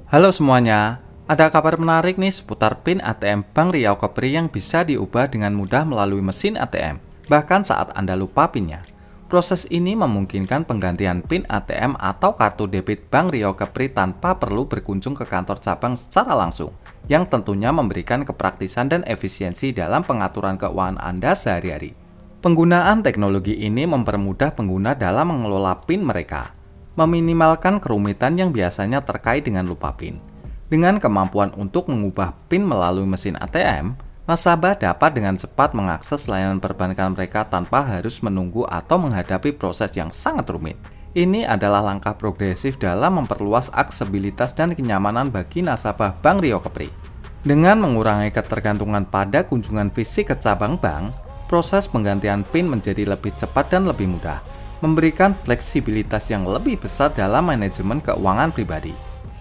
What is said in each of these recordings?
Halo semuanya, ada kabar menarik nih seputar PIN ATM Bank Riau Kepri yang bisa diubah dengan mudah melalui mesin ATM, bahkan saat Anda lupa PIN-nya. Proses ini memungkinkan penggantian PIN ATM atau kartu debit Bank Riau Kepri tanpa perlu berkunjung ke kantor cabang secara langsung, yang tentunya memberikan kepraktisan dan efisiensi dalam pengaturan keuangan Anda sehari-hari. Penggunaan teknologi ini mempermudah pengguna dalam mengelola PIN mereka, meminimalkan kerumitan yang biasanya terkait dengan lupa PIN. Dengan kemampuan untuk mengubah PIN melalui mesin ATM, nasabah dapat dengan cepat mengakses layanan perbankan mereka tanpa harus menunggu atau menghadapi proses yang sangat rumit. Ini adalah langkah progresif dalam memperluas aksesibilitas dan kenyamanan bagi nasabah Bank Riau Kepri. Dengan mengurangi ketergantungan pada kunjungan fisik ke cabang bank, proses penggantian PIN menjadi lebih cepat dan lebih mudah, memberikan fleksibilitas yang lebih besar dalam manajemen keuangan pribadi.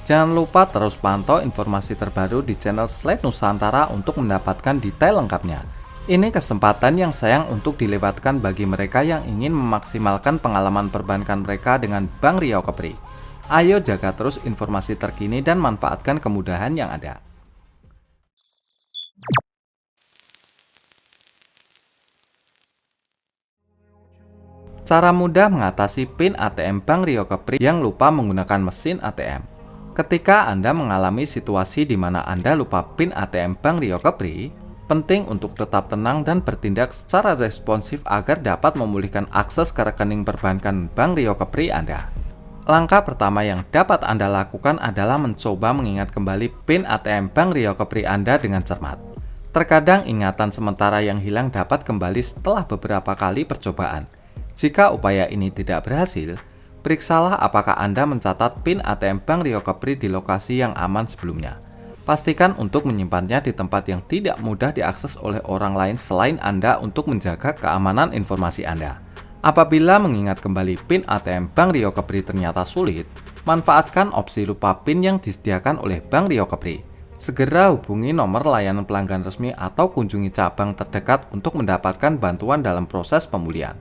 Jangan lupa terus pantau informasi terbaru di channel Slide Nusantara untuk mendapatkan detail lengkapnya. Ini kesempatan yang sayang untuk dilewatkan bagi mereka yang ingin memaksimalkan pengalaman perbankan mereka dengan Bank Riau Kepri. Ayo jaga terus informasi terkini dan manfaatkan kemudahan yang ada. Cara mudah mengatasi PIN ATM Bank Riau Kepri yang lupa menggunakan mesin ATM. Ketika Anda mengalami situasi di mana Anda lupa PIN ATM Bank Riau Kepri, penting untuk tetap tenang dan bertindak secara responsif agar dapat memulihkan akses ke rekening perbankan Bank Riau Kepri Anda. Langkah pertama yang dapat Anda lakukan adalah mencoba mengingat kembali PIN ATM Bank Riau Kepri Anda dengan cermat. Terkadang ingatan sementara yang hilang dapat kembali setelah beberapa kali percobaan. Jika upaya ini tidak berhasil, periksalah apakah Anda mencatat PIN ATM Bank Riau Kepri di lokasi yang aman sebelumnya. Pastikan untuk menyimpannya di tempat yang tidak mudah diakses oleh orang lain selain Anda untuk menjaga keamanan informasi Anda. Apabila mengingat kembali PIN ATM Bank Riau Kepri ternyata sulit, manfaatkan opsi lupa PIN yang disediakan oleh Bank Riau Kepri. Segera hubungi nomor layanan pelanggan resmi atau kunjungi cabang terdekat untuk mendapatkan bantuan dalam proses pemulihan.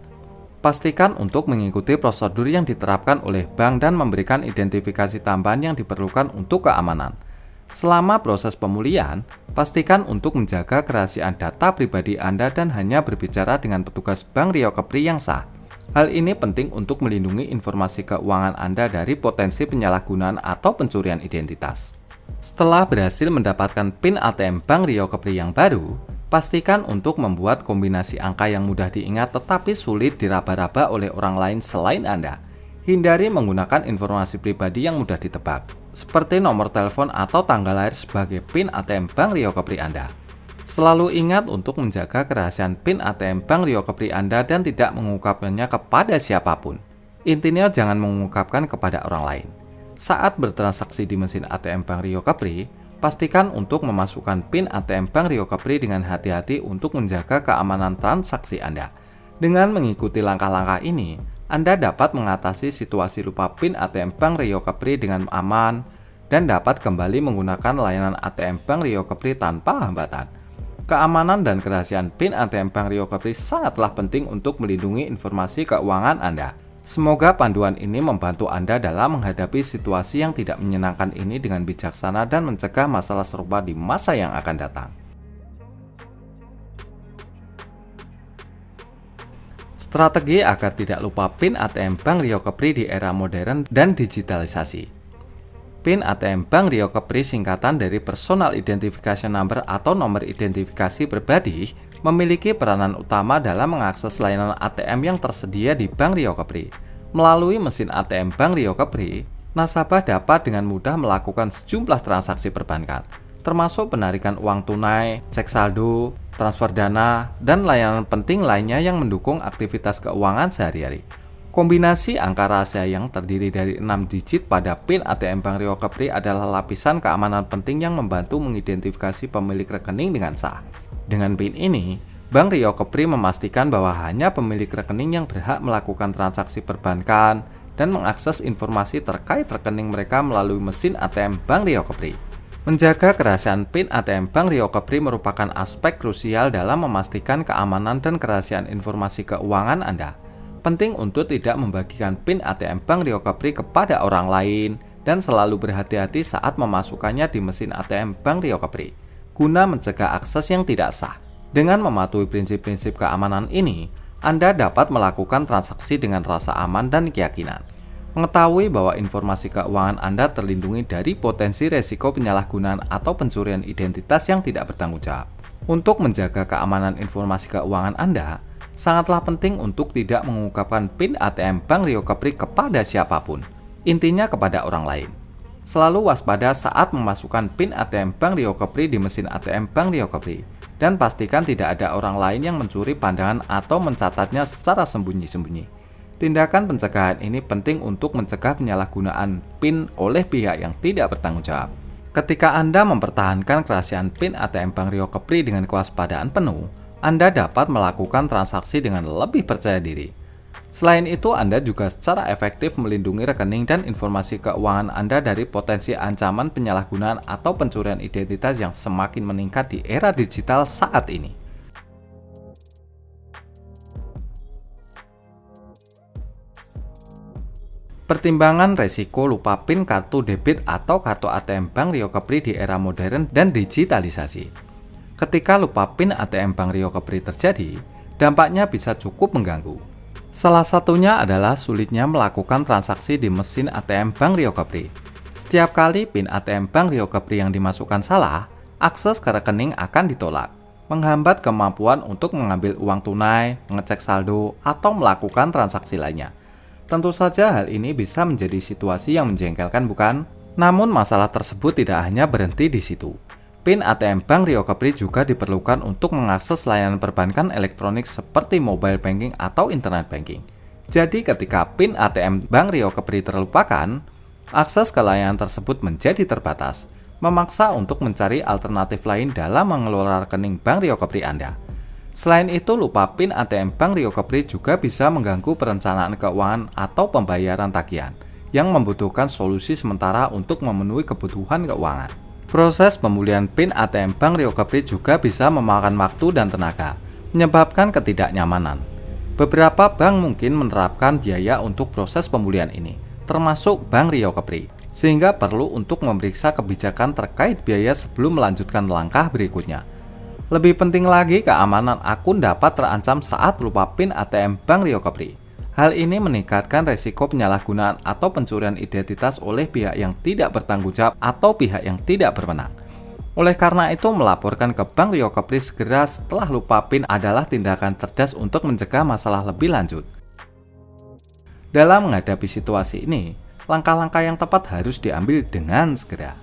Pastikan untuk mengikuti prosedur yang diterapkan oleh bank dan memberikan identifikasi tambahan yang diperlukan untuk keamanan. Selama proses pemulihan, pastikan untuk menjaga kerahasiaan data pribadi Anda dan hanya berbicara dengan petugas Bank Riau Kepri yang sah. Hal ini penting untuk melindungi informasi keuangan Anda dari potensi penyalahgunaan atau pencurian identitas. Setelah berhasil mendapatkan PIN ATM Bank Riau Kepri yang baru, pastikan untuk membuat kombinasi angka yang mudah diingat tetapi sulit diraba-raba oleh orang lain selain Anda. Hindari menggunakan informasi pribadi yang mudah ditebak, seperti nomor telepon atau tanggal lahir sebagai PIN ATM Bank Riau Kepri Anda. Selalu ingat untuk menjaga kerahasiaan PIN ATM Bank Riau Kepri Anda dan tidak mengungkapkannya kepada siapapun. Intinya jangan mengungkapkan kepada orang lain. Saat bertransaksi di mesin ATM Bank Riau Kepri, pastikan untuk memasukkan PIN ATM Bank Riau Kepri dengan hati-hati untuk menjaga keamanan transaksi Anda. Dengan mengikuti langkah-langkah ini, Anda dapat mengatasi situasi lupa PIN ATM Bank Riau Kepri dengan aman dan dapat kembali menggunakan layanan ATM Bank Riau Kepri tanpa hambatan. Keamanan dan kerahasiaan PIN ATM Bank Riau Kepri sangatlah penting untuk melindungi informasi keuangan Anda. Semoga panduan ini membantu Anda dalam menghadapi situasi yang tidak menyenangkan ini dengan bijaksana dan mencegah masalah serupa di masa yang akan datang. Strategi agar tidak lupa PIN ATM Bank Riau Kepri di era modern dan digitalisasi. PIN ATM Bank Riau Kepri singkatan dari Personal Identification Number atau nomor identifikasi pribadi memiliki peranan utama dalam mengakses layanan ATM yang tersedia di Bank Riau Kepri. Melalui mesin ATM Bank Riau Kepri, nasabah dapat dengan mudah melakukan sejumlah transaksi perbankan, termasuk penarikan uang tunai, cek saldo, transfer dana, dan layanan penting lainnya yang mendukung aktivitas keuangan sehari-hari. Kombinasi angka rahasia yang terdiri dari 6 digit pada PIN ATM Bank Riau Kepri adalah lapisan keamanan penting yang membantu mengidentifikasi pemilik rekening dengan sah. Dengan PIN ini, Bank Riau Kepri memastikan bahwa hanya pemilik rekening yang berhak melakukan transaksi perbankan dan mengakses informasi terkait rekening mereka melalui mesin ATM Bank Riau Kepri. Menjaga kerahasiaan PIN ATM Bank Riau Kepri merupakan aspek krusial dalam memastikan keamanan dan kerahasiaan informasi keuangan Anda. Penting untuk tidak membagikan PIN ATM Bank Riau Kepri kepada orang lain dan selalu berhati-hati saat memasukkannya di mesin ATM Bank Riau Kepri, guna mencegah akses yang tidak sah. Dengan mematuhi prinsip-prinsip keamanan ini, Anda dapat melakukan transaksi dengan rasa aman dan keyakinan. Mengetahui bahwa informasi keuangan Anda terlindungi dari potensi resiko penyalahgunaan atau pencurian identitas yang tidak bertanggung jawab. Untuk menjaga keamanan informasi keuangan Anda, sangatlah penting untuk tidak mengungkapkan PIN ATM Bank Riau Kepri kepada siapapun, intinya kepada orang lain. Selalu waspada saat memasukkan PIN ATM Bank Riau Kepri di mesin ATM Bank Riau Kepri, dan pastikan tidak ada orang lain yang mencuri pandangan atau mencatatnya secara sembunyi-sembunyi. Tindakan pencegahan ini penting untuk mencegah penyalahgunaan PIN oleh pihak yang tidak bertanggung jawab. Ketika Anda mempertahankan kerahasiaan PIN ATM Bank Riau Kepri dengan kewaspadaan penuh, Anda dapat melakukan transaksi dengan lebih percaya diri. Selain itu, Anda juga secara efektif melindungi rekening dan informasi keuangan Anda dari potensi ancaman penyalahgunaan atau pencurian identitas yang semakin meningkat di era digital saat ini. Pertimbangan resiko lupa PIN kartu debit atau kartu ATM Bank Riau Kepri di era modern dan digitalisasi. Ketika lupa PIN ATM Bank Riau Kepri terjadi, dampaknya bisa cukup mengganggu. Salah satunya adalah sulitnya melakukan transaksi di mesin ATM Bank Riau Kepri. Setiap kali PIN ATM Bank Riau Kepri yang dimasukkan salah, akses ke rekening akan ditolak, menghambat kemampuan untuk mengambil uang tunai, mengecek saldo, atau melakukan transaksi lainnya. Tentu saja hal ini bisa menjadi situasi yang menjengkelkan, bukan? Namun masalah tersebut tidak hanya berhenti di situ. PIN ATM Bank Riau Kepri juga diperlukan untuk mengakses layanan perbankan elektronik seperti mobile banking atau internet banking. Jadi ketika PIN ATM Bank Riau Kepri terlupakan, akses ke layanan tersebut menjadi terbatas, memaksa untuk mencari alternatif lain dalam mengelola rekening Bank Riau Kepri Anda. Selain itu, lupa PIN ATM Bank Riau Kepri juga bisa mengganggu perencanaan keuangan atau pembayaran tagihan yang membutuhkan solusi sementara untuk memenuhi kebutuhan keuangan. Proses pemulihan PIN ATM Bank Riau Kepri juga bisa memakan waktu dan tenaga, menyebabkan ketidaknyamanan. Beberapa bank mungkin menerapkan biaya untuk proses pemulihan ini, termasuk Bank Riau Kepri, sehingga perlu untuk memeriksa kebijakan terkait biaya sebelum melanjutkan langkah berikutnya. Lebih penting lagi, keamanan akun dapat terancam saat lupa PIN ATM Bank Riau Kepri. Hal ini meningkatkan resiko penyalahgunaan atau pencurian identitas oleh pihak yang tidak bertanggung jawab atau pihak yang tidak berwenang. Oleh karena itu, melaporkan ke Bank Riau Kepri segera setelah lupa PIN adalah tindakan cerdas untuk mencegah masalah lebih lanjut. Dalam menghadapi situasi ini, langkah-langkah yang tepat harus diambil dengan segera.